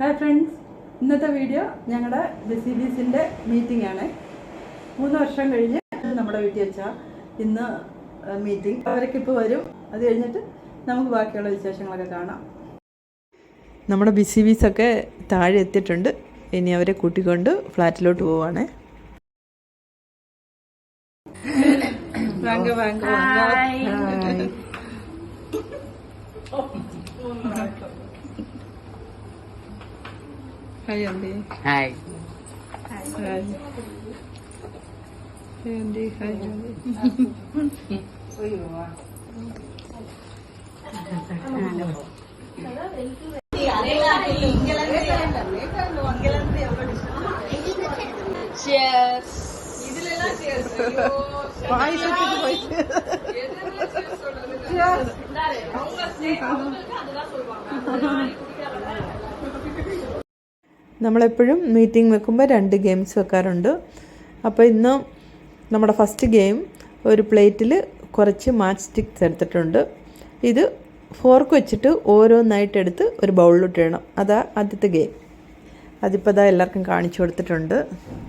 Hi friends, ഇന്നത്തെ video ഞങ്ങളുടെ BCBSന്റെ meeting ആണ്. 3 വർഷം കഴിഞ്ഞ് നമ്മുടെ വീട്ടിൽ വെച്ചാൽ ഇന്ന് മീറ്റിംഗ്. അവരൊക്കെ ഇപ്പോൾ വരും. അത് കഴിഞ്ഞിട്ട് നമുക്ക് ബാക്കിയുള്ള വിശേഷങ്ങളൊക്കെ കാണാം. നമ്മുടെ BCBS ഒക്കെ താഴെ എത്തിയിട്ടുണ്ട്. ഇനി അവരെ കൂട്ടിക്കൊണ്ട് ഫ്ലാറ്റിലോട്ട് പോവാണ്. Hi Andy. Hi. Hi Andy. Hi Andy. നമ്മളെപ്പോഴും മീറ്റിംഗ് വെക്കുമ്പോൾ 2 ഗെയിംസ് വെക്കാറുണ്ട്. അപ്പോൾ ഇന്ന് നമ്മുടെ ഫസ്റ്റ് ഗെയിം ഒരു പ്ലേറ്റിൽ കുറച്ച് മാച്ച് സ്റ്റിക്സ് എടുത്തിട്ടുണ്ട്. ഇത് ഫോർക്ക് വെച്ചിട്ട് ഓരോന്നായിട്ട് എടുത്ത് ഒരു ബൗളിലോട്ട് ഇടണം. അതാ ആദ്യത്തെ ഗെയിം. അതിപ്പോൾ അതാ എല്ലാവർക്കും കാണിച്ചു കൊടുത്തിട്ടുണ്ട്.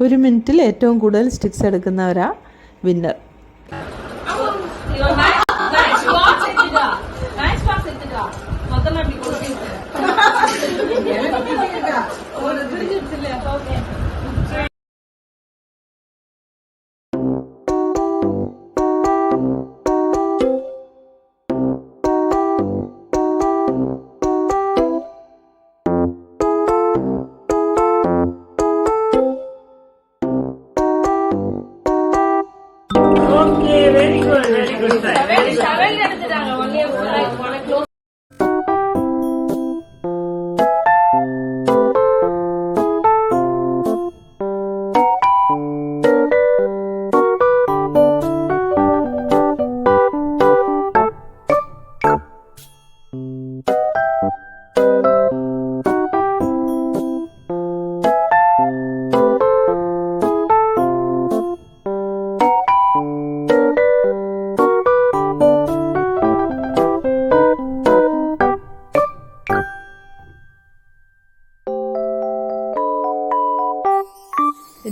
1 മിനിറ്റിൽ ഏറ്റവും കൂടുതൽ സ്റ്റിക്സ് എടുക്കുന്നവരാ winner. Okay, very good, very good. Seven எடுத்துட்டாங்க. Only one close.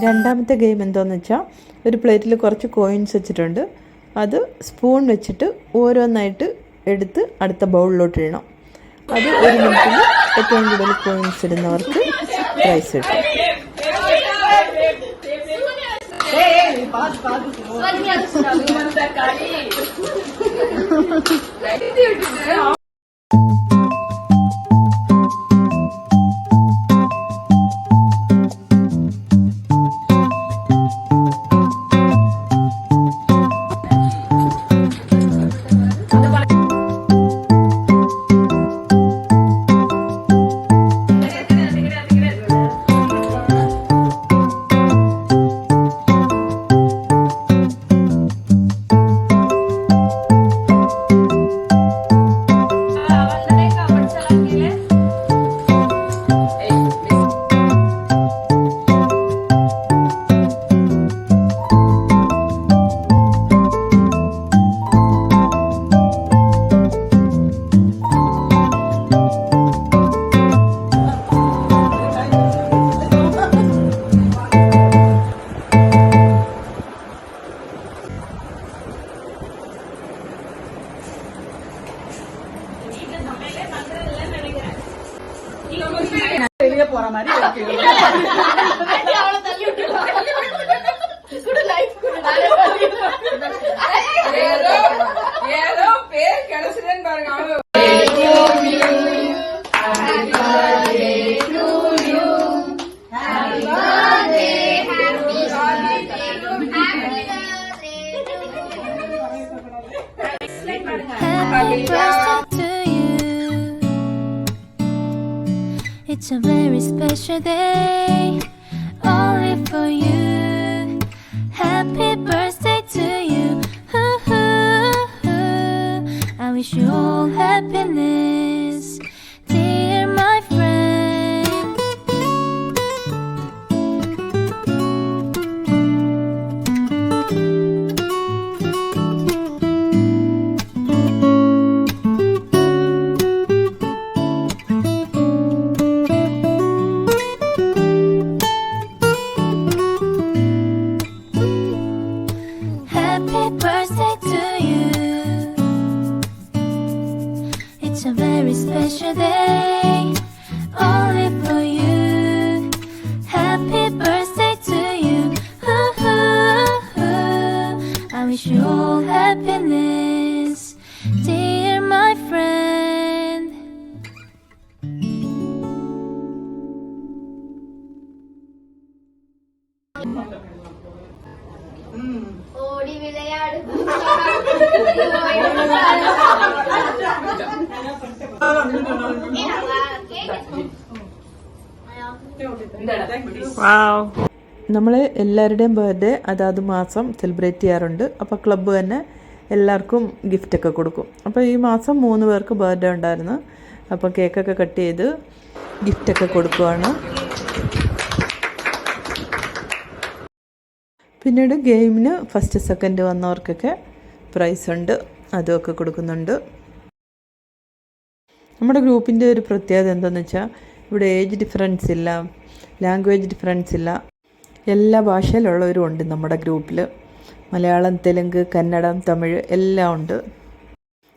രണ്ടാമത്തെ ഗെയിം എന്താണെന്ന് വെച്ചാൽ ഒരു പ്ലേറ്റിൽ കുറച്ച് കോയിൻസ് വെച്ചിട്ടുണ്ട്. അത് സ്പൂൺ വെച്ചിട്ട് ഓരോന്നായിട്ട് എടുത്ത് അടുത്ത ബൗളിലോട്ട് ഇടണം. അത് 1 മിനിറ്റിൽ ഏറ്റവും കൂടുതൽ കോയിൻസ് ഇടുന്നവർക്ക് പ്രൈസ് കിട്ടും. Happy birthday to you. It's a very special day, only for you. Happy birthday to you. I wish you all happiness, dear my friend. very special day, only for you. Happy birthday to you. I wish you all happiness, dear my friend. ഓടി വിളയാട് നമ്മൾ എല്ലാവരുടെയും birthday അതാത് മാസം celebrate ചെയ്യാറുണ്ട്. അപ്പോൾ club തന്നെ എല്ലാവർക്കും ഗിഫ്റ്റൊക്കെ കൊടുക്കും. അപ്പോൾ ഈ മാസം 3 പേർക്ക് ബർത്ത്ഡേ ഉണ്ടായിരുന്നു. അപ്പോൾ കേക്കൊക്കെ കട്ട് ചെയ്ത് ഗിഫ്റ്റൊക്കെ കൊടുക്കുവാണ്. പിന്നീട് ഗെയിമിന് ഫസ്റ്റ് സെക്കൻഡ് വന്നവർക്കൊക്കെ പ്രൈസ് ഉണ്ട്, അതുമൊക്കെ കൊടുക്കുന്നുണ്ട്. നമ്മുടെ ഗ്രൂപ്പിൻ്റെ ഒരു പ്രത്യേകത എന്താണെന്ന് വെച്ചാൽ ഇവിടെ ഏജ് ഡിഫറൻസ് ഇല്ല, ലാംഗ്വേജ് ഡിഫറൻസ് ഇല്ല. എല്ലാ ഭാഷയിലുള്ളവരും ഉണ്ട് നമ്മുടെ ഗ്രൂപ്പിൽ. മലയാളം, തെലുങ്ക്, കന്നഡം, തമിഴ് എല്ലാം ഉണ്ട്.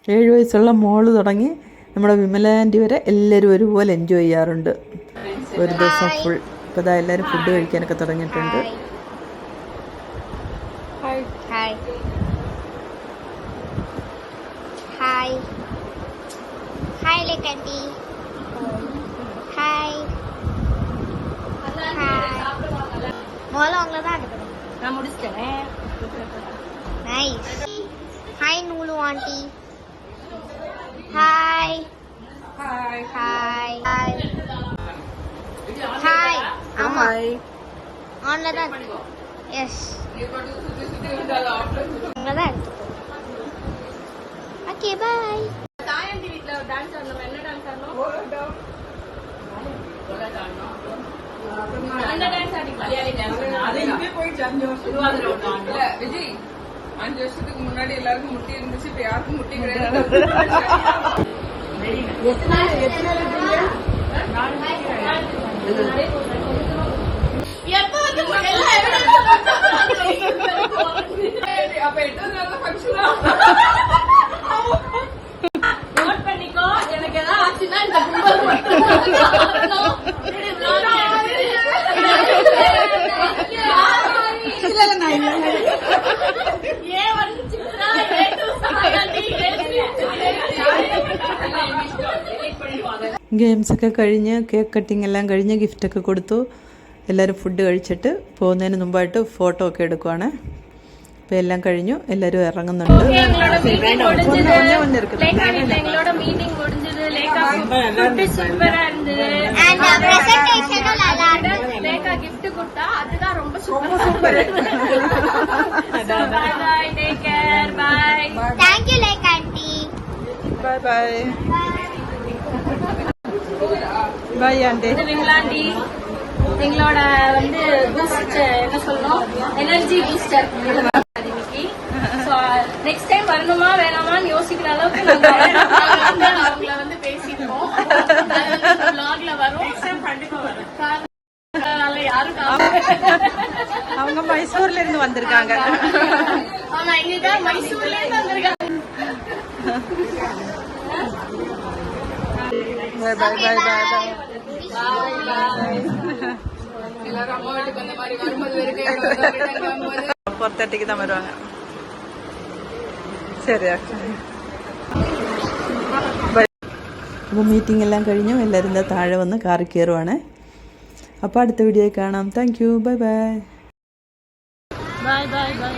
7 വയസ്സുള്ള മോള് തുടങ്ങി നമ്മുടെ വിമല ആൻറ്റി വരെ എല്ലാവരും ഒരുപോലെ എൻജോയ് ചെയ്യാറുണ്ട് ഒരു ദിവസം ഫുൾ. ഇപ്പോൾ ഇതാ എല്ലാവരും ഫുഡ് കഴിക്കാനൊക്കെ തുടങ്ങിയിട്ടുണ്ട്. ഹായ് ഹായ് ഹായ് ലേക്കാൻറ്റി ഹായ് മോളെ അവங்களதான் அனுப்புறேன். நான் முடிச்சிட்டேன். நைஸ். ஹாய் நூலு aunty. Hi hi hi hi. ஆமா ஆன்ல தான். எஸ் அங்கதான். Okay bye. தாயந்தி வீட்ல டான்ஸ் ஆடணும். என்ன டான்ஸ் ஆடணும்? அந்த டான்ஸ் ஆடிக்கலாம். அது இங்கே போயிடுச்சு 5 வருஷம். இல்ல விஜய் 5 வருஷத்துக்கு முன்னாடி எல்லாருக்கும் முட்டி இருந்துச்சு, இப்ப யாருக்கும் முட்டி கிடையாது. எத்தனை எப்ப வந்து அப்ப 8 நாள் ஃபங்க்ஷனா நோட் பண்ணிக்கோ. எனக்கு ஏதாவது ஆச்சுன்னா இந்த கும்பல் ഗെയിംസൊക്കെ കഴിഞ്ഞ് കേക്ക് കട്ടിങ് എല്ലാം കഴിഞ്ഞ് ഗിഫ്റ്റൊക്കെ കൊടുത്തു. എല്ലാവരും ഫുഡ് കഴിച്ചിട്ട് പോകുന്നതിന് മുമ്പായിട്ട് ഫോട്ടോ ഒക്കെ എടുക്കുവാണ്. അപ്പോൾ എല്ലാം കഴിഞ്ഞു, എല്ലാവരും ഇറങ്ങുന്നുണ്ട്. எங்களோட மீட்டிங் முடிஞ்சது. லேக்கா சூப்பரா இருந்தது. And presentation நல்லா இருந்தது. லேக்கா gift கொடுத்தா அதுதான் ரொம்ப super. Bye bye, take care, bye. Thank you லேக்கான்ட்டி. Bye bye bye aunty. இது விங்கலாண்டி எங்களோட வந்து பூஸ்ட் என்ன சொல்லணும், எனர்ஜி பூஸ்டர் இன்னைக்கு. ஸோ நெக்ஸ்ட் டைம் வரணுமா வேணாமான்னு யோசிக்கிற அளவுக்கு நாங்கள் அவங்கள வந்து பேசியிருக்கோம். vlogல வரும். நெக்ஸ்ட் டைம் கண்டிப்பா வரேன். யாரும் அவங்க மைசூர்ல இருந்து வந்திருக்காங்க. ஆமா, எங்கதான் மைசூர்ல இருந்து வந்திருக்காங்க. By bye bye bye by. எல்லாரும் அம்மா வீட்டுக்கு வந்த மாதிரி வரும்போது வரைக்கும் 4:30 தான் வருவாங்க. ശരി. അപ്പോൾ മീറ്റിംഗ് എല്ലാം കഴിഞ്ഞു, എല്ലാവരും താഴെ വന്ന് കാറിൽ കയറുവാണ്. അപ്പോൾ അടുത്ത വീഡിയോയിൽ കാണാം. Thank you. Bye bye. bye bye bye.